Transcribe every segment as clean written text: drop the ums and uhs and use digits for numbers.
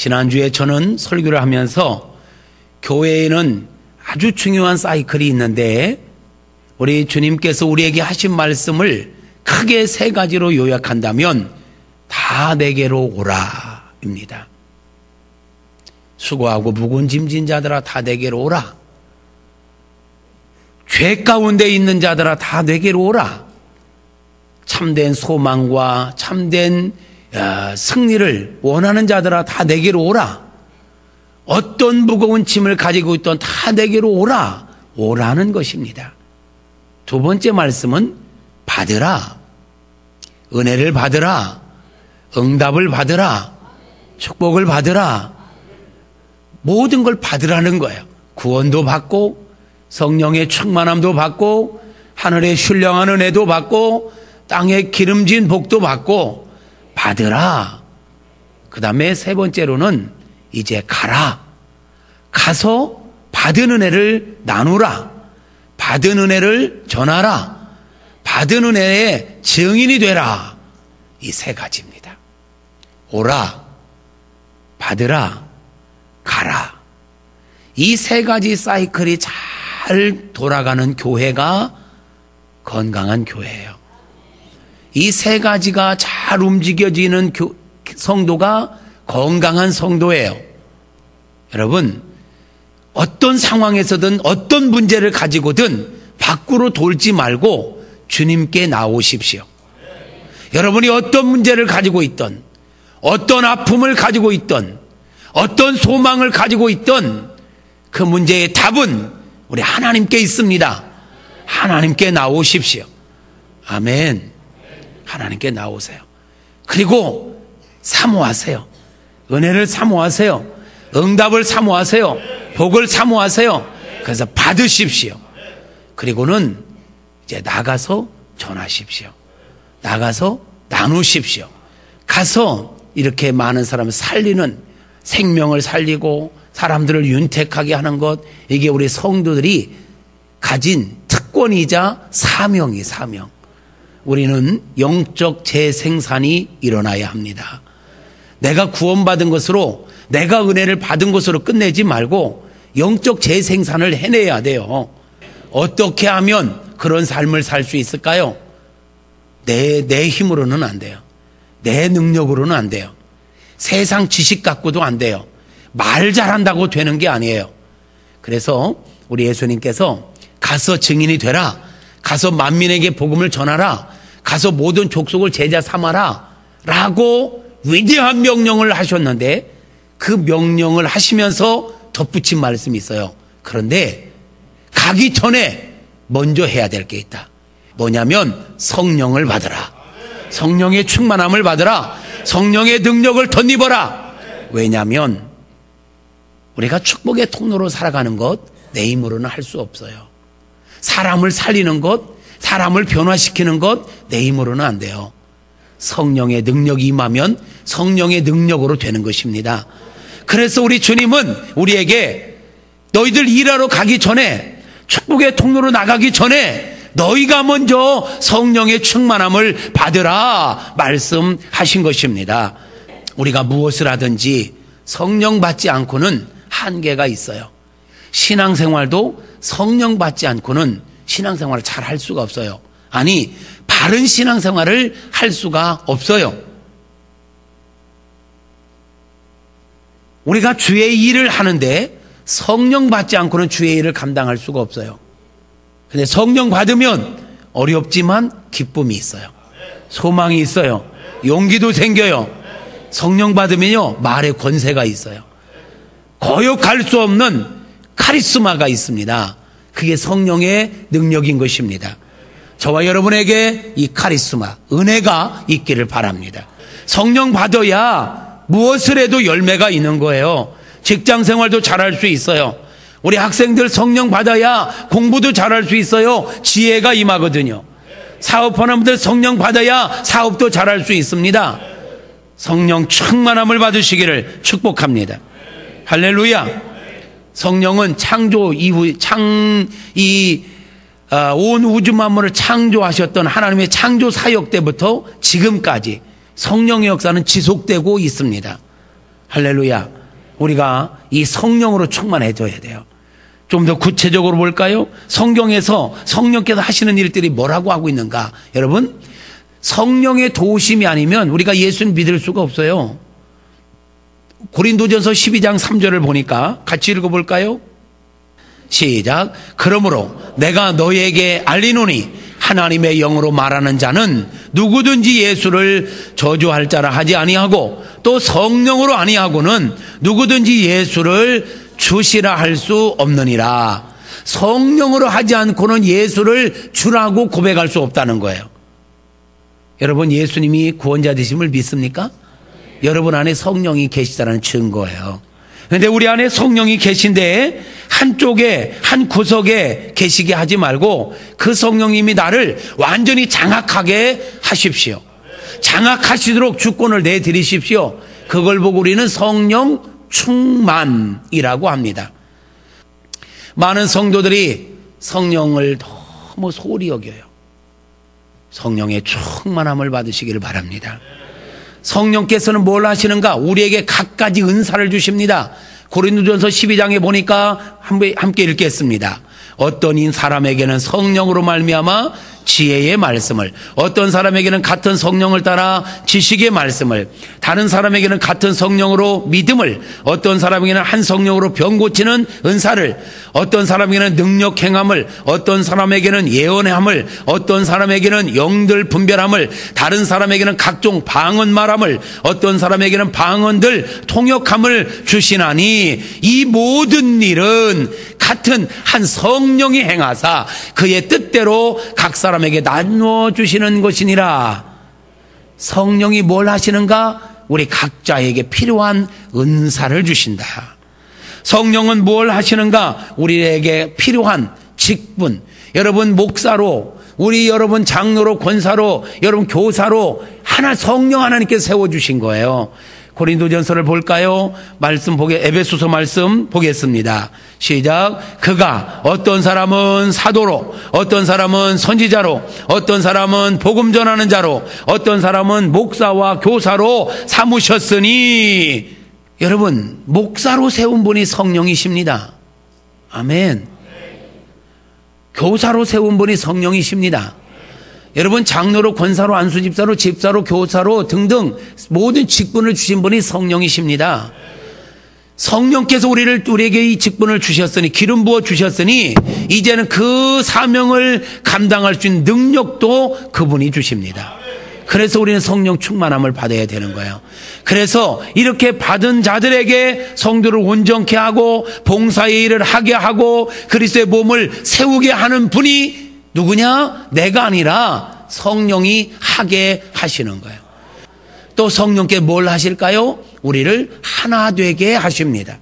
지난주에 저는 설교를 하면서 교회에는 아주 중요한 사이클이 있는데 우리 주님께서 우리에게 하신 말씀을 크게 세 가지로 요약한다면 다 내게로 오라입니다. 수고하고 무거운 짐진 자들아 다 내게로 오라. 죄 가운데 있는 자들아 다 내게로 오라. 참된 소망과 참된 승리를 원하는 자들아 다 내게로 오라. 어떤 무거운 짐을 가지고 있던 다 내게로 오라. 오라는 것입니다. 두 번째 말씀은 받으라. 은혜를 받으라. 응답을 받으라. 축복을 받으라. 모든 걸 받으라는 거예요. 구원도 받고 성령의 충만함도 받고 하늘의 신령한 은혜도 받고 땅에 기름진 복도 받고 받으라. 그 다음에 세 번째로는 이제 가라. 가서 받은 은혜를 나누라. 받은 은혜를 전하라. 받은 은혜의 증인이 되라. 이 세 가지입니다. 오라, 받으라, 가라. 이 세 가지 사이클이 잘 돌아가는 교회가 건강한 교회예요. 이 세 가지가 잘 움직여지는 성도가 건강한 성도예요. 여러분, 어떤 상황에서든 어떤 문제를 가지고든 밖으로 돌지 말고 주님께 나오십시오. 여러분이 어떤 문제를 가지고 있던, 어떤 아픔을 가지고 있던, 어떤 소망을 가지고 있던 그 문제의 답은 우리 하나님께 있습니다. 하나님께 나오십시오. 아멘. 하나님께 나오세요. 그리고 사모하세요. 은혜를 사모하세요. 응답을 사모하세요. 복을 사모하세요. 그래서 받으십시오. 그리고는 이제 나가서 전하십시오. 나가서 나누십시오. 가서 이렇게 많은 사람을 살리는, 생명을 살리고 사람들을 윤택하게 하는 것, 이게 우리 성도들이 가진 특권이자 사명이 사명. 우리는 영적 재생산이 일어나야 합니다. 내가 구원받은 것으로, 내가 은혜를 받은 것으로 끝내지 말고 영적 재생산을 해내야 돼요. 어떻게 하면 그런 삶을 살 수 있을까요? 내 힘으로는 안 돼요. 내 능력으로는 안 돼요. 세상 지식 갖고도 안 돼요. 말 잘한다고 되는 게 아니에요. 그래서 우리 예수님께서 가서 증인이 되라. 가서 만민에게 복음을 전하라. 가서 모든 족속을 제자 삼아라. 라고 위대한 명령을 하셨는데 그 명령을 하시면서 덧붙인 말씀이 있어요. 그런데 가기 전에 먼저 해야 될 게 있다. 뭐냐면 성령을 받으라. 성령의 충만함을 받으라. 성령의 능력을 덧입어라. 왜냐하면 우리가 축복의 통로로 살아가는 것 내 힘으로는 할 수 없어요. 사람을 살리는 것, 사람을 변화시키는 것 내 힘으로는 안 돼요. 성령의 능력이 임하면 성령의 능력으로 되는 것입니다. 그래서 우리 주님은 우리에게 너희들 일하러 가기 전에, 축복의 통로로 나가기 전에 너희가 먼저 성령의 충만함을 받으라 말씀하신 것입니다. 우리가 무엇을 하든지 성령 받지 않고는 한계가 있어요. 신앙생활도 성령 받지 않고는 신앙생활을 잘 할 수가 없어요. 아니, 바른 신앙생활을 할 수가 없어요. 우리가 주의 일을 하는데 성령 받지 않고는 주의 일을 감당할 수가 없어요. 근데 성령 받으면 어렵지만 기쁨이 있어요. 소망이 있어요. 용기도 생겨요. 성령 받으면요, 말의 권세가 있어요. 거역할 수 없는 카리스마가 있습니다. 그게 성령의 능력인 것입니다. 저와 여러분에게 이 카리스마, 은혜가 있기를 바랍니다. 성령 받아야 무엇을 해도 열매가 있는 거예요. 직장 생활도 잘할 수 있어요. 우리 학생들 성령 받아야 공부도 잘할 수 있어요. 지혜가 임하거든요. 사업하는 분들 성령 받아야 사업도 잘할 수 있습니다. 성령 충만함을 받으시기를 축복합니다. 할렐루야. 성령은 창조 이후 온 우주 만물을 창조하셨던 하나님의 창조 사역 때부터 지금까지 성령의 역사는 지속되고 있습니다. 할렐루야. 우리가 이 성령으로 충만해져야 돼요. 좀 더 구체적으로 볼까요? 성경에서 성령께서 하시는 일들이 뭐라고 하고 있는가? 여러분, 성령의 도우심이 아니면 우리가 예수를 믿을 수가 없어요. 고린도전서 12장 3절을 보니까 같이 읽어볼까요? 시작. 그러므로 내가 너희에게 알리노니 하나님의 영으로 말하는 자는 누구든지 예수를 저주할 자라 하지 아니하고 또 성령으로 아니하고는 누구든지 예수를 주시라 할 수 없느니라. 성령으로 하지 않고는 예수를 주라고 고백할 수 없다는 거예요. 여러분, 예수님이 구원자 되심을 믿습니까? 여러분 안에 성령이 계시다는 증거예요. 그런데 우리 안에 성령이 계신데 한쪽에 한 구석에 계시게 하지 말고 그 성령님이 나를 완전히 장악하게 하십시오. 장악하시도록 주권을 내드리십시오. 그걸 보고 우리는 성령 충만이라고 합니다. 많은 성도들이 성령을 너무 소홀히 여겨요. 성령의 충만함을 받으시기를 바랍니다. 성령께서는 뭘 하시는가? 우리에게 갖가지 은사를 주십니다. 고린도전서 12장에 보니까 함께 읽겠습니다. 어떤 사람에게는 성령으로 말미암아 지혜의 말씀을, 어떤 사람에게는 같은 성령을 따라 지식의 말씀을, 다른 사람에게는 같은 성령으로 믿음을, 어떤 사람에게는 한 성령으로 병 고치는 은사를, 어떤 사람에게는 능력 행함을, 어떤 사람에게는 예언함을, 어떤 사람에게는 영들 분별함을, 다른 사람에게는 각종 방언 말함을, 어떤 사람에게는 방언들 통역함을 주시나니 이 모든 일은 같은 한 성령이 행하사 그의 뜻대로 각 사람에게 나누어 주시는 것이니라. 성령이 뭘 하시는가? 우리 각자에게 필요한 은사를 주신다. 성령은 뭘 하시는가? 우리에게 필요한 직분. 여러분 목사로, 우리 여러분 장로로, 권사로, 여러분 교사로 하나 성령 하나님께서 세워주신 거예요. 고린도전서를 볼까요? 에베소서 말씀 보겠습니다. 시작. 그가 어떤 사람은 사도로, 어떤 사람은 선지자로, 어떤 사람은 복음 전하는 자로, 어떤 사람은 목사와 교사로 삼으셨으니. 여러분, 목사로 세운 분이 성령이십니다. 아멘. 교사로 세운 분이 성령이십니다. 여러분, 장로로, 권사로, 안수집사로, 집사로, 교사로 등등 모든 직분을 주신 분이 성령이십니다. 성령께서 우리에게 이 직분을 주셨으니, 기름 부어 주셨으니 이제는 그 사명을 감당할 수 있는 능력도 그분이 주십니다. 그래서 우리는 성령 충만함을 받아야 되는 거예요. 그래서 이렇게 받은 자들에게 성도를 온전케 하고 봉사의 일을 하게 하고 그리스도의 몸을 세우게 하는 분이 누구냐? 내가 아니라 성령이 하게 하시는 거예요. 또 성령께 뭘 하실까요? 우리를 하나 되게 하십니다.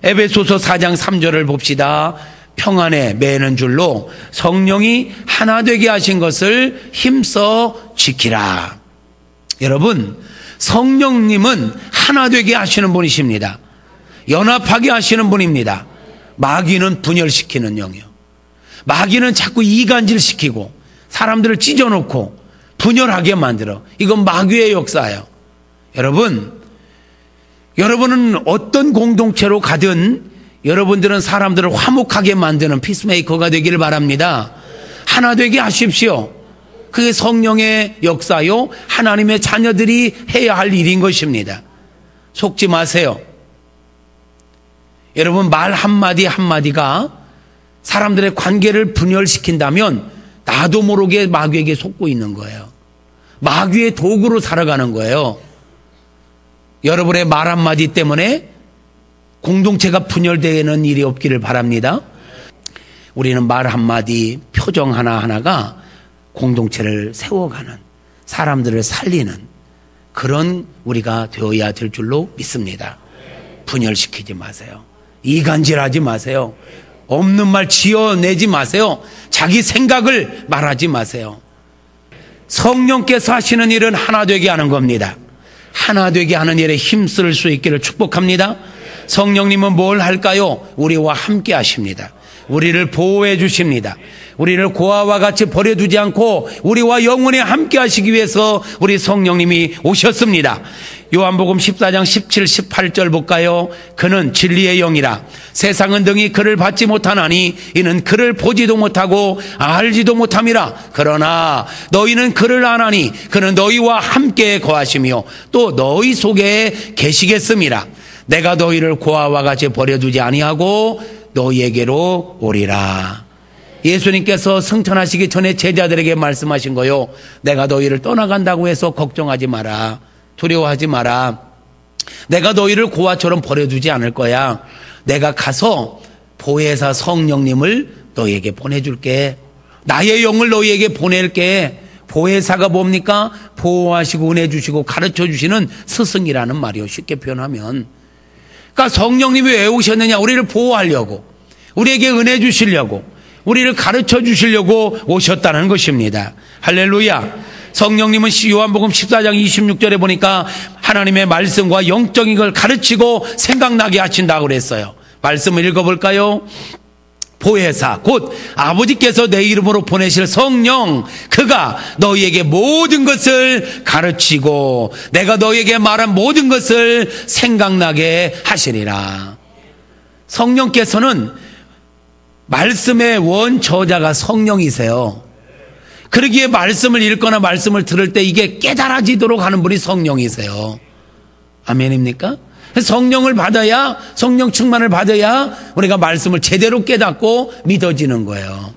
에베소서 4장 3절을 봅시다. 평안에 매는 줄로 성령이 하나 되게 하신 것을 힘써 지키라. 여러분, 성령님은 하나 되게 하시는 분이십니다. 연합하게 하시는 분입니다. 마귀는 분열시키는 영이요. 마귀는 자꾸 이간질시키고 사람들을 찢어놓고 분열하게 만들어. 이건 마귀의 역사예요. 여러분은 어떤 공동체로 가든 여러분들은 사람들을 화목하게 만드는 피스메이커가 되기를 바랍니다. 하나 되게 하십시오. 그게 성령의 역사요, 하나님의 자녀들이 해야 할 일인 것입니다. 속지 마세요. 여러분, 말 한마디 한마디가 사람들의 관계를 분열시킨다면 나도 모르게 마귀에게 속고 있는 거예요. 마귀의 도구로 살아가는 거예요. 여러분의 말 한마디 때문에 공동체가 분열되는 일이 없기를 바랍니다. 우리는 말 한마디, 표정 하나하나가 공동체를 세워가는, 사람들을 살리는 그런 우리가 되어야 될 줄로 믿습니다. 분열시키지 마세요. 이간질하지 마세요. 없는 말 지어내지 마세요. 자기 생각을 말하지 마세요. 성령께서 하시는 일은 하나 되게 하는 겁니다. 하나 되게 하는 일에 힘쓸 수 있기를 축복합니다. 성령님은 뭘 할까요? 우리와 함께 하십니다. 우리를 보호해 주십니다. 우리를 고아와 같이 버려두지 않고 우리와 영원히 함께 하시기 위해서 우리 성령님이 오셨습니다. 요한복음 14장 17, 18절 볼까요? 그는 진리의 영이라 세상은 등이 그를 받지 못하나니 이는 그를 보지도 못하고 알지도 못함이라. 그러나 너희는 그를 아나니 그는 너희와 함께 거하시며 또 너희 속에 계시겠음이라. 내가 너희를 고아와 같이 버려두지 아니하고 너희에게로 오리라. 예수님께서 승천하시기 전에 제자들에게 말씀하신 거요. 내가 너희를 떠나간다고 해서 걱정하지 마라. 두려워하지 마라. 내가 너희를 고아처럼 버려두지 않을 거야. 내가 가서 보혜사 성령님을 너희에게 보내줄게. 나의 영을 너희에게 보낼게. 보혜사가 뭡니까? 보호하시고 은혜 주시고 가르쳐 주시는 스승이라는 말이요. 쉽게 표현하면. 그러니까 성령님이 왜 오셨느냐? 우리를 보호하려고, 우리에게 은혜 주시려고, 우리를 가르쳐 주시려고 오셨다는 것입니다. 할렐루야. 성령님은 요한복음 14장 26절에 보니까 하나님의 말씀과 영적인 걸 가르치고 생각나게 하신다고 그랬어요. 말씀을 읽어볼까요? 보혜사 곧 아버지께서 내 이름으로 보내실 성령, 그가 너희에게 모든 것을 가르치고 내가 너희에게 말한 모든 것을 생각나게 하시리라. 성령께서는 말씀의 원저자가 성령이세요. 그러기에 말씀을 읽거나 말씀을 들을 때 이게 깨달아지도록 하는 분이 성령이세요. 아멘입니까? 성령을 받아야, 성령 충만을 받아야 우리가 말씀을 제대로 깨닫고 믿어지는 거예요.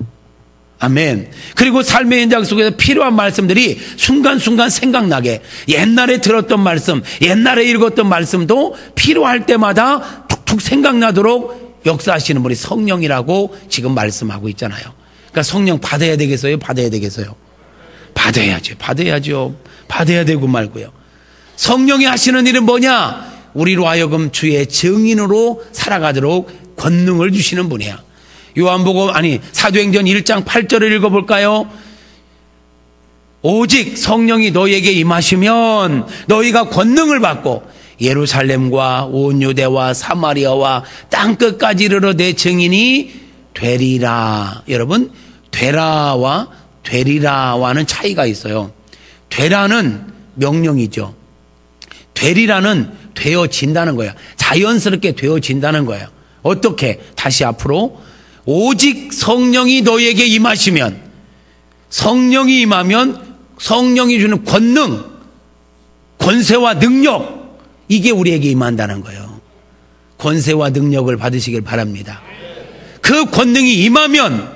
아멘. 그리고 삶의 현장 속에서 필요한 말씀들이 순간순간 생각나게, 옛날에 들었던 말씀, 옛날에 읽었던 말씀도 필요할 때마다 툭툭 생각나도록 역사하시는 분이 성령이라고 지금 말씀하고 있잖아요. 그러니까 성령 받아야 되겠어요? 받아야 되겠어요? 받아야죠. 받아야죠. 받아야 되고 말고요. 성령이 하시는 일은 뭐냐? 우리로 하여금 주의 증인으로 살아가도록 권능을 주시는 분이야. 사도행전 1장 8절을 읽어볼까요? 오직 성령이 너희에게 임하시면 너희가 권능을 받고 예루살렘과 온 유대와 사마리아와 땅끝까지 이르러 내 증인이 되리라. 여러분, 되라와 되리라와는 차이가 있어요. 되라는 명령이죠. 되리라는 되어진다는 거예요. 자연스럽게 되어진다는 거예요. 어떻게? 다시 앞으로 오직 성령이 너희에게 임하시면, 성령이 임하면 성령이 주는 권능, 권세와 능력, 이게 우리에게 임한다는 거예요. 권세와 능력을 받으시길 바랍니다. 그 권능이 임하면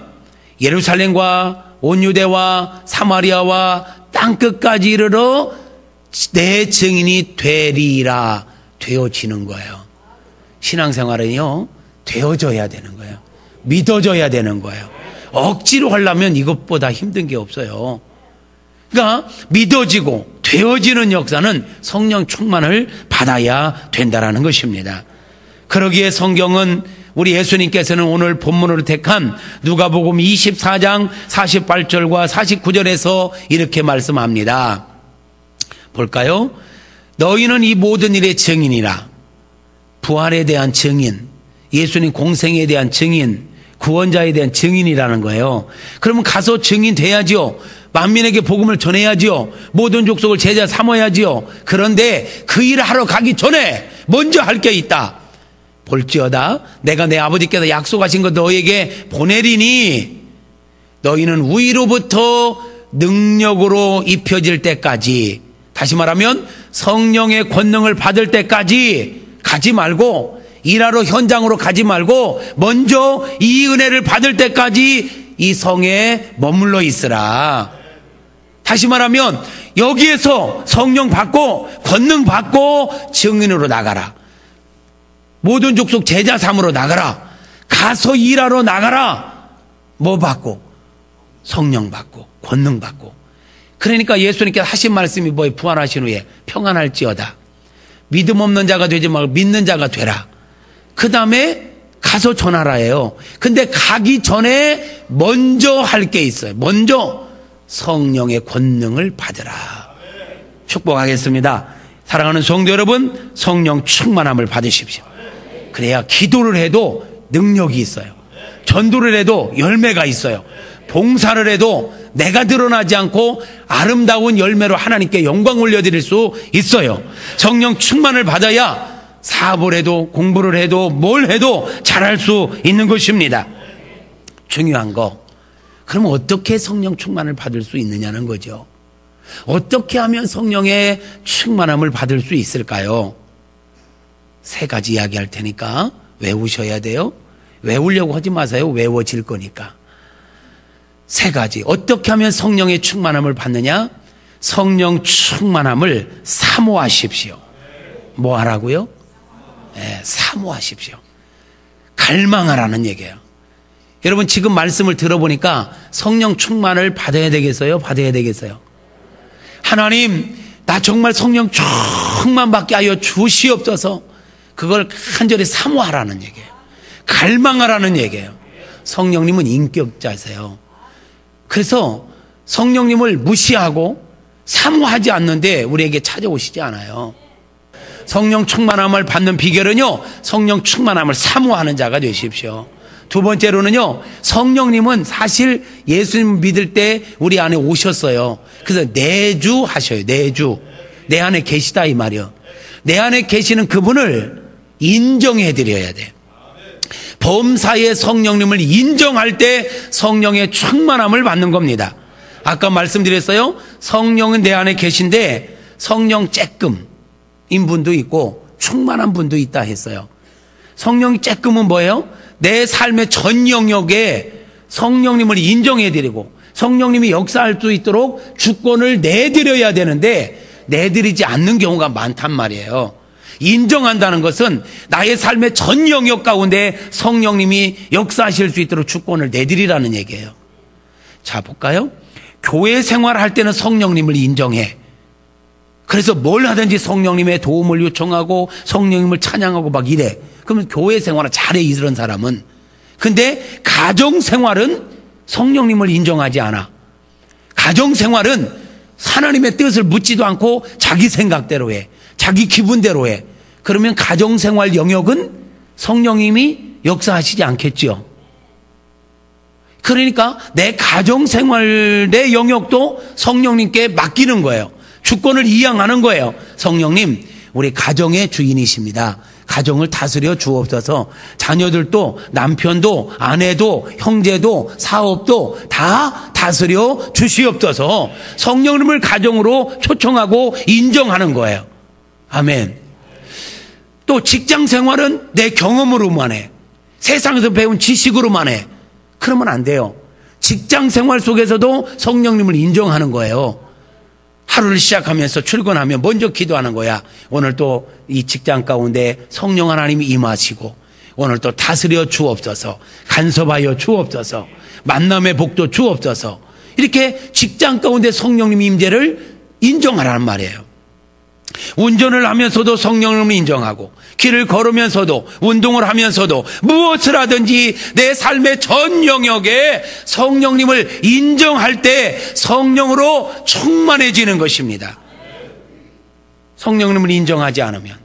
예루살렘과 온 유대와 사마리아와 땅끝까지 이르러 내 증인이 되리라. 되어지는 거예요. 신앙생활은요, 되어져야 되는 거예요. 믿어져야 되는 거예요. 억지로 하려면 이것보다 힘든 게 없어요. 그러니까 믿어지고 되어지는 역사는 성령 충만을 받아야 된다라는 것입니다. 그러기에 성경은 우리 예수님께서는 오늘 본문으로 택한 누가복음 24장 48절과 49절에서 이렇게 말씀합니다. 볼까요? 너희는 이 모든 일의 증인이라. 부활에 대한 증인, 예수님 공생에 대한 증인, 구원자에 대한 증인이라는 거예요. 그러면 가서 증인 돼야죠. 만민에게 복음을 전해야죠. 모든 족속을 제자 삼아야죠. 그런데 그 일을 하러 가기 전에 먼저 할 게 있다. 볼지어다 내가 내 아버지께서 약속하신 것 너희에게 보내리니 너희는 위로부터 능력으로 입혀질 때까지, 다시 말하면 성령의 권능을 받을 때까지 가지 말고, 일하러 현장으로 가지 말고 먼저 이 은혜를 받을 때까지 이 성에 머물러 있으라. 다시 말하면 여기에서 성령 받고 권능 받고 증인으로 나가라. 모든 족속 제자 삼으로 나가라. 가서 일하러 나가라. 뭐 받고? 성령 받고 권능 받고. 그러니까 예수님께서 하신 말씀이 뭐예요? 부활하신 후에 평안할지어다. 믿음 없는 자가 되지 말고 믿는 자가 되라. 그 다음에 가서 전하라예요. 근데 가기 전에 먼저 할 게 있어요. 먼저 성령의 권능을 받으라. 축복하겠습니다. 사랑하는 성도 여러분, 성령 충만함을 받으십시오. 그래야 기도를 해도 능력이 있어요. 전도를 해도 열매가 있어요. 봉사를 해도 내가 드러나지 않고 아름다운 열매로 하나님께 영광 올려드릴 수 있어요. 성령 충만을 받아야 사업을 해도 공부를 해도 뭘 해도 잘할 수 있는 것입니다. 중요한 거, 그럼 어떻게 성령 충만을 받을 수 있느냐는 거죠. 어떻게 하면 성령의 충만함을 받을 수 있을까요? 3가지 이야기할 테니까 외우셔야 돼요. 외우려고 하지 마세요. 외워질 거니까. 3가지. 어떻게 하면 성령의 충만함을 받느냐? 성령 충만함을 사모하십시오. 뭐 하라고요? 네, 사모하십시오. 갈망하라는 얘기예요. 여러분, 지금 말씀을 들어보니까 성령 충만을 받아야 되겠어요? 받아야 되겠어요? 하나님, 나 정말 성령 충만 받게 하여 주시옵소서. 그걸 간절히 사모하라는 얘기예요. 갈망하라는 얘기예요. 성령님은 인격자세요. 그래서 성령님을 무시하고 사모하지 않는데 우리에게 찾아오시지 않아요. 성령 충만함을 받는 비결은요, 성령 충만함을 사모하는 자가 되십시오. 2번째로는요, 성령님은 사실 예수님 믿을 때 우리 안에 오셨어요. 그래서 내주하셔요. 내주. 내 안에 계시다 이 말이요. 내 안에 계시는 그분을 인정해 드려야 돼. 범사의 성령님을 인정할 때 성령의 충만함을 받는 겁니다. 아까 말씀드렸어요. 성령은 내 안에 계신데 성령 쬐끔인 분도 있고 충만한 분도 있다 했어요. 성령이 쬐끔은 뭐예요? 내 삶의 전 영역에 성령님을 인정해 드리고 성령님이 역사할 수 있도록 주권을 내드려야 되는데 내드리지 않는 경우가 많단 말이에요. 인정한다는 것은 나의 삶의 전 영역 가운데 성령님이 역사하실 수 있도록 주권을 내드리라는 얘기예요. 자, 볼까요? 교회 생활할 때는 성령님을 인정해. 그래서 뭘 하든지 성령님의 도움을 요청하고 성령님을 찬양하고 막 이래. 그러면 교회 생활을 잘해, 이런 사람은. 근데 가정 생활은 성령님을 인정하지 않아. 가정 생활은 하나님의 뜻을 묻지도 않고 자기 생각대로 해. 자기 기분대로 해. 그러면 가정 생활 영역은 성령님이 역사하시지 않겠죠. 그러니까 내 가정 생활의 영역도 성령님께 맡기는 거예요. 주권을 이양하는 거예요. 성령님, 우리 가정의 주인이십니다. 가정을 다스려 주옵소서. 자녀들도 남편도 아내도 형제도 사업도 다 다스려 주시옵소서. 성령님을 가정으로 초청하고 인정하는 거예요. 아멘. 또 직장 생활은 내 경험으로만 해. 세상에서 배운 지식으로만 해. 그러면 안 돼요. 직장 생활 속에서도 성령님을 인정하는 거예요. 하루를 시작하면서 출근하면 먼저 기도하는 거야. 오늘 또 이 직장 가운데 성령 하나님이 임하시고 오늘 또 다스려 주옵소서. 간섭하여 주옵소서. 만남의 복도 주옵소서. 이렇게 직장 가운데 성령님 임재를 인정하라는 말이에요. 운전을 하면서도 성령님을 인정하고 길을 걸으면서도 운동을 하면서도 무엇을 하든지 내 삶의 전 영역에 성령님을 인정할 때 성령으로 충만해지는 것입니다. 성령님을 인정하지 않으면,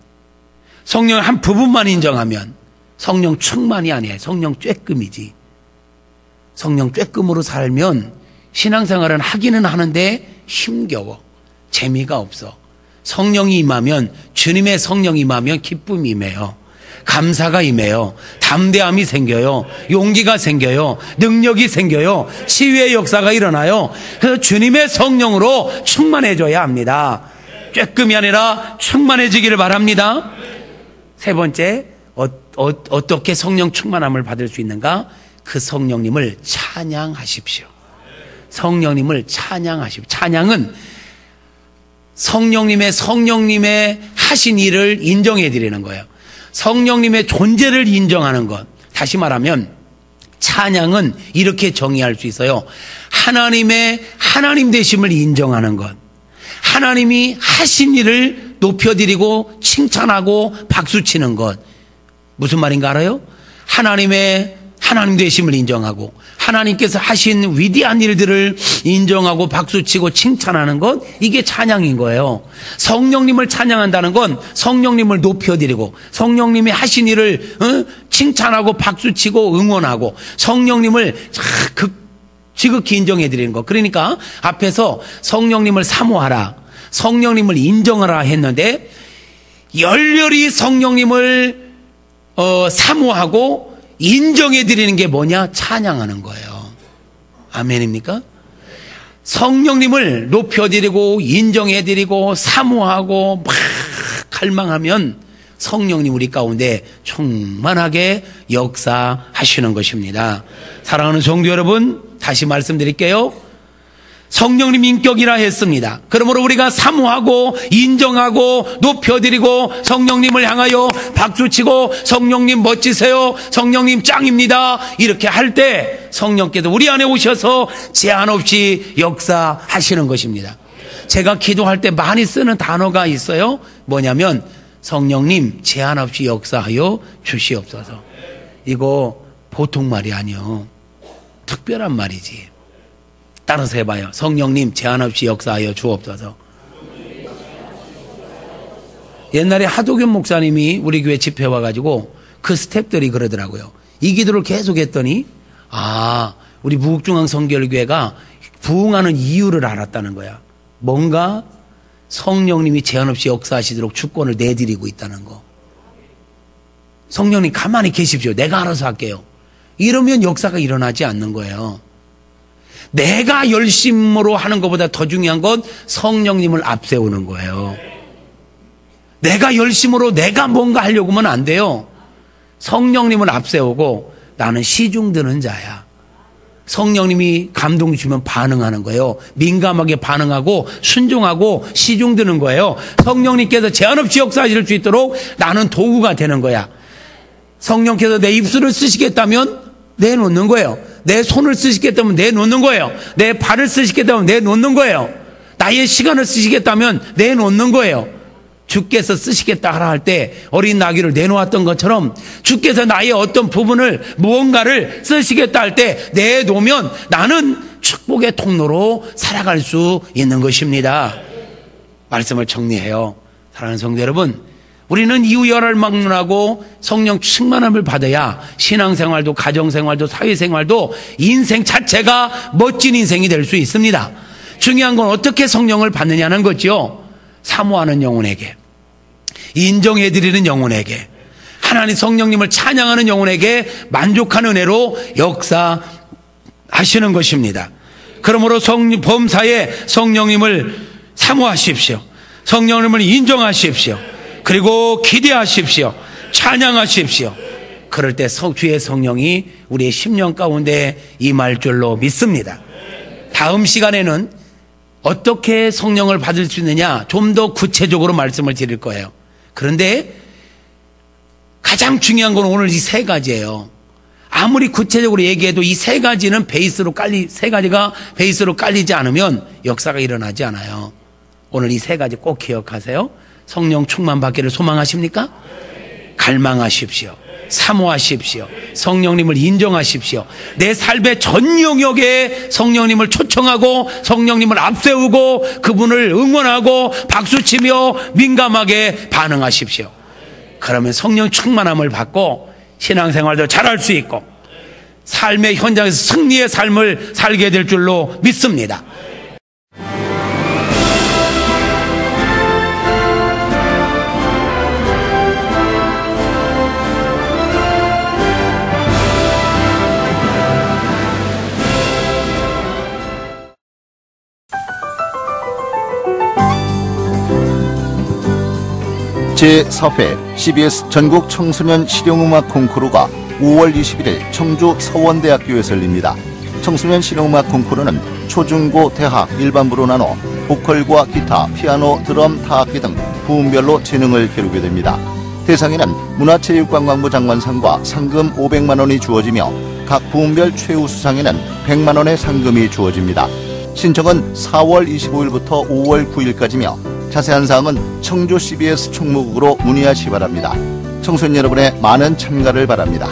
성령의 한 부분만 인정하면 성령 충만이 아니에요. 성령 쬐끔이지. 성령 쬐끔으로 살면 신앙생활은 하기는 하는데 힘겨워. 재미가 없어. 성령이 임하면, 주님의 성령이 임하면 기쁨이 임해요. 감사가 임해요. 담대함이 생겨요. 용기가 생겨요. 능력이 생겨요. 치유의 역사가 일어나요. 그래서 주님의 성령으로 충만해져야 합니다. 쬐끔이 아니라 충만해지기를 바랍니다. 3번째, 어떻게 성령 충만함을 받을 수 있는가? 그 성령님을 찬양하십시오. 성령님을 찬양하십시오. 찬양은 성령님의 하신 일을 인정해 드리는 거예요. 성령님의 존재를 인정하는 것. 다시 말하면 찬양은 이렇게 정의할 수 있어요. 하나님의 하나님 되심을 인정하는 것. 하나님이 하신 일을 높여드리고 칭찬하고 박수치는 것. 무슨 말인가 알아요? 하나님의 하나님 되심을 인정하고 하나님께서 하신 위대한 일들을 인정하고 박수치고 칭찬하는 것, 이게 찬양인 거예요. 성령님을 찬양한다는 건 성령님을 높여드리고 성령님이 하신 일을 칭찬하고 박수치고 응원하고 성령님을 지극히 인정해드리는 것. 그러니까 앞에서 성령님을 사모하라, 성령님을 인정하라 했는데 열렬히 성령님을 사모하고 인정해드리는 게 뭐냐? 찬양하는 거예요. 아멘입니까? 성령님을 높여드리고 인정해드리고 사모하고 막 갈망하면 성령님 우리 가운데 충만하게 역사하시는 것입니다. 사랑하는 성도 여러분, 다시 말씀드릴게요. 성령님 인격이라 했습니다. 그러므로 우리가 사모하고 인정하고 높여드리고 성령님을 향하여 박수치고 성령님 멋지세요, 성령님 짱입니다, 이렇게 할 때 성령께서 우리 안에 오셔서 제한 없이 역사하시는 것입니다. 제가 기도할 때 많이 쓰는 단어가 있어요. 뭐냐면 성령님 제한 없이 역사하여 주시옵소서. 이거 보통 말이 아니요, 특별한 말이지. 따라서 해봐요. 성령님 제한 없이 역사하여 주옵소서. 옛날에 하도균 목사님이 우리 교회 집회 와가지고 그 스태프들이 그러더라고요. 이 기도를 계속 했더니 우리 무국중앙성결교회가 부흥하는 이유를 알았다는 거야. 뭔가 성령님이 제한 없이 역사하시도록 주권을 내드리고 있다는 거. 성령님 가만히 계십시오, 내가 알아서 할게요, 이러면 역사가 일어나지 않는 거예요. 내가 열심으로 하는 것보다 더 중요한 건 성령님을 앞세우는 거예요. 내가 열심으로 내가 뭔가 하려고 하면 안 돼요. 성령님을 앞세우고 나는 시중 드는 자야. 성령님이 감동 주면 반응하는 거예요. 민감하게 반응하고 순종하고 시중 드는 거예요. 성령님께서 제한 없이 역사하실 수 있도록 나는 도구가 되는 거야. 성령께서 내 입술을 쓰시겠다면 내놓는 거예요. 내 손을 쓰시겠다면 내놓는 거예요. 내 발을 쓰시겠다면 내놓는 거예요. 나의 시간을 쓰시겠다면 내놓는 거예요. 주께서 쓰시겠다 하라 할 때 어린 나귀를 내놓았던 것처럼 주께서 나의 어떤 부분을 무언가를 쓰시겠다 할 때 내놓으면 나는 축복의 통로로 살아갈 수 있는 것입니다. 말씀을 정리해요. 사랑하는 성도 여러분, 우리는 이우열을 막론하고 성령 충만함을 받아야 신앙생활도 가정생활도 사회생활도 인생 자체가 멋진 인생이 될 수 있습니다. 중요한 건 어떻게 성령을 받느냐는 거죠. 사모하는 영혼에게, 인정해드리는 영혼에게, 하나님 성령님을 찬양하는 영혼에게 만족한 은혜로 역사하시는 것입니다. 그러므로 범사에 성령님을 사모하십시오. 성령님을 인정하십시오. 그리고 기대하십시오. 찬양하십시오. 그럴 때 주의 성령이 우리의 심령 가운데 임할 줄로 믿습니다. 다음 시간에는 어떻게 성령을 받을 수 있느냐 좀 더 구체적으로 말씀을 드릴 거예요. 그런데 가장 중요한 건 오늘 이 세 가지예요. 아무리 구체적으로 얘기해도 이 세 가지는 세 가지가 베이스로 깔리지 않으면 역사가 일어나지 않아요. 오늘 이 세 가지 꼭 기억하세요. 성령 충만 받기를 소망하십니까? 갈망하십시오. 사모하십시오. 성령님을 인정하십시오. 내 삶의 전 영역에 성령님을 초청하고 성령님을 앞세우고 그분을 응원하고 박수치며 민감하게 반응하십시오. 그러면 성령 충만함을 받고 신앙생활도 잘할 수 있고 삶의 현장에서 승리의 삶을 살게 될 줄로 믿습니다. 제4회 CBS 전국 청소년 실용음악 콩쿠르가 5월 21일 청주 서원대학교에서 열립니다. 청소년 실용음악 콩쿠르는 초중고 대학 일반부로 나눠 보컬과 기타, 피아노, 드럼, 타악기 등 부문별로 재능을 겨루게 됩니다. 대상에는 문화체육관광부 장관상과 상금 500만 원이 주어지며 각 부문별 최우수상에는 100만 원의 상금이 주어집니다. 신청은 4월 25일부터 5월 9일까지며 자세한 사항은 청주 CBS 총무국으로 문의하시 기 바랍니다. 청소년 여러분의 많은 참가를 바랍니다.